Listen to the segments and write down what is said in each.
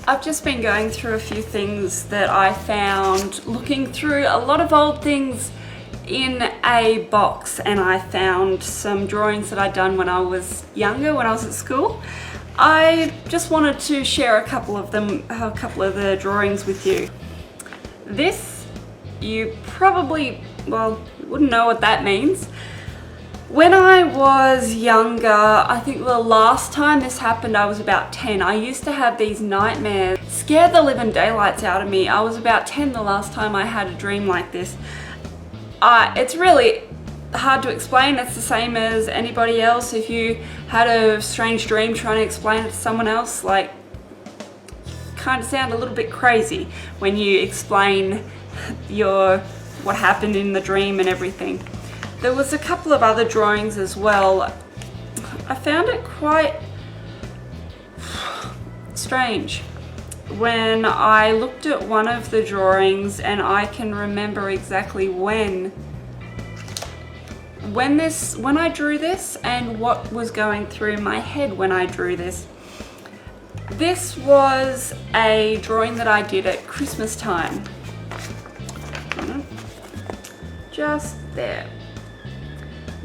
I've just been going through a few things that I found looking through a lot of old things in a box, and I found some drawings that I'd done when I was younger, when I was at school. I just wanted to share a couple of the drawings with you. This, you probably, well, wouldn't know what that means. When I was younger, I think the last time this happened, I was about 10. I used to have these nightmares, scared the living daylights out of me. I was about 10 the last time I had a dream like this. It's really hard to explain. It's the same as anybody else. If you had a strange dream trying to explain it to someone else, like, kind of sound a little bit crazy when you explain what happened in the dream and everything. There was a couple of other drawings as well. I found it quite strange when I looked at one of the drawings, and I can remember exactly when I drew this and what was going through my head when I drew this. This was a drawing that I did at Christmas time. Just there.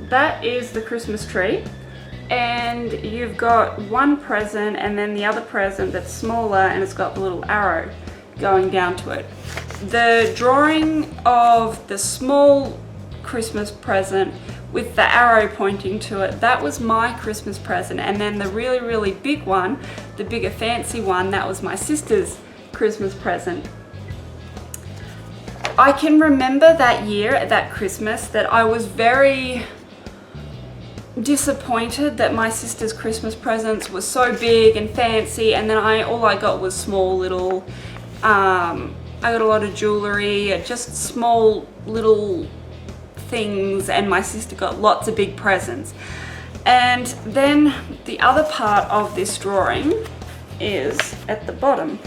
That is the Christmas tree, and you've got one present and then the other present that's smaller, and it's got the little arrow going down to it. The drawing of the small Christmas present with the arrow pointing to it, that was my Christmas present, and then the really, really big one, the bigger fancy one, that was my sister's Christmas present. I can remember that year at that Christmas that I was very disappointed that my sister's Christmas presents were so big and fancy, and then all I got was small little, I got a lot of jewelry, just small little things, and my sister got lots of big presents. And then the other part of this drawing is at the bottom,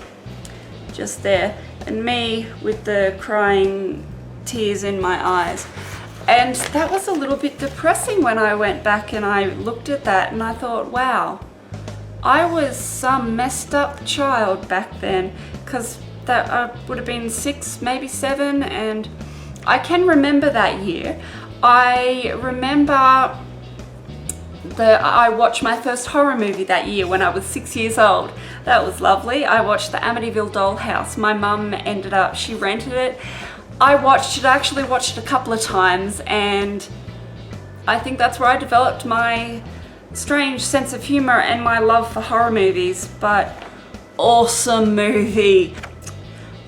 just there, and me with the crying tears in my eyes. And that was a little bit depressing when I went back and I looked at that, and I thought, wow, I was some messed up child back then, because that I would have been 6, maybe 7, and I can remember that year. I remember I watched my first horror movie that year when I was 6 years old. That was lovely. I watched the Amityville Dollhouse. My mum she rented it. I actually watched it a couple of times, and I think that's where I developed my strange sense of humor and my love for horror movies. But awesome movie.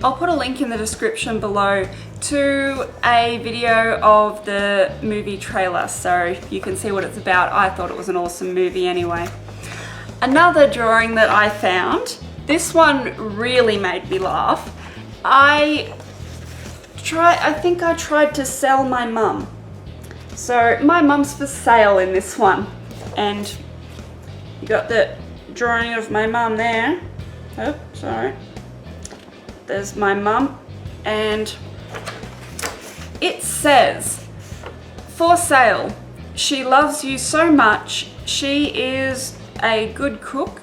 I'll put a link in the description below to a video of the movie trailer so you can see what it's about. I thought it was an awesome movie anyway. Another drawing that I found, this one really made me laugh. I think I tried to sell my mum. So my mum's for sale in this one, and you got the drawing of my mum there. Oh, sorry. There's my mum, and it says, "For sale. She loves you so much. She is a good cook."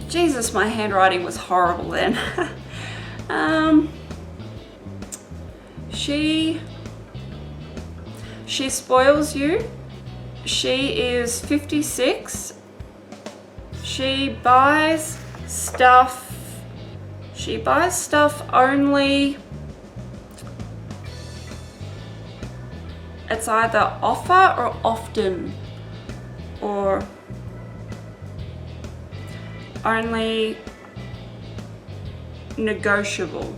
Jesus, my handwriting was horrible then. She spoils you. She is 56. She buys stuff only, it's either offer or often, or only negotiable.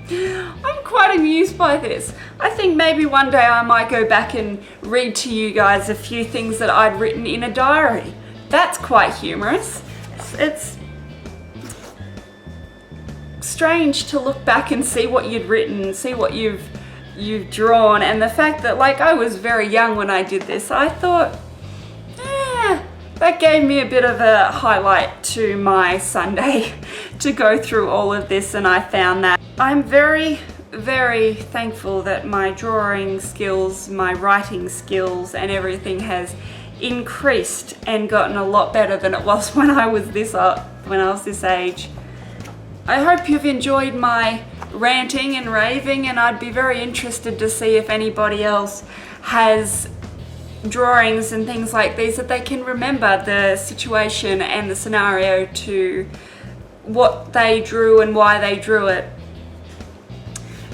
I'm quite amused by this. I think maybe one day I might go back and read to you guys a few things that I'd written in a diary. That's quite humorous. It's strange to look back and see what you'd written, see what you've drawn, and the fact that, like, I was very young when I did this. I thought, that gave me a bit of a highlight to my Sunday to go through all of this, and I found that. I'm very, very thankful that my drawing skills, my writing skills and everything has increased and gotten a lot better than it was when I was this age. I hope you've enjoyed my ranting and raving, and I'd be very interested to see if anybody else has drawings and things like these that they can remember the situation and the scenario to what they drew and why they drew it.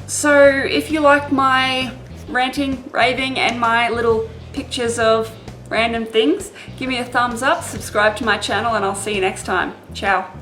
So if you like my ranting, raving, and my little pictures of random things, give me a thumbs up, subscribe to my channel, and I'll see you next time. Ciao.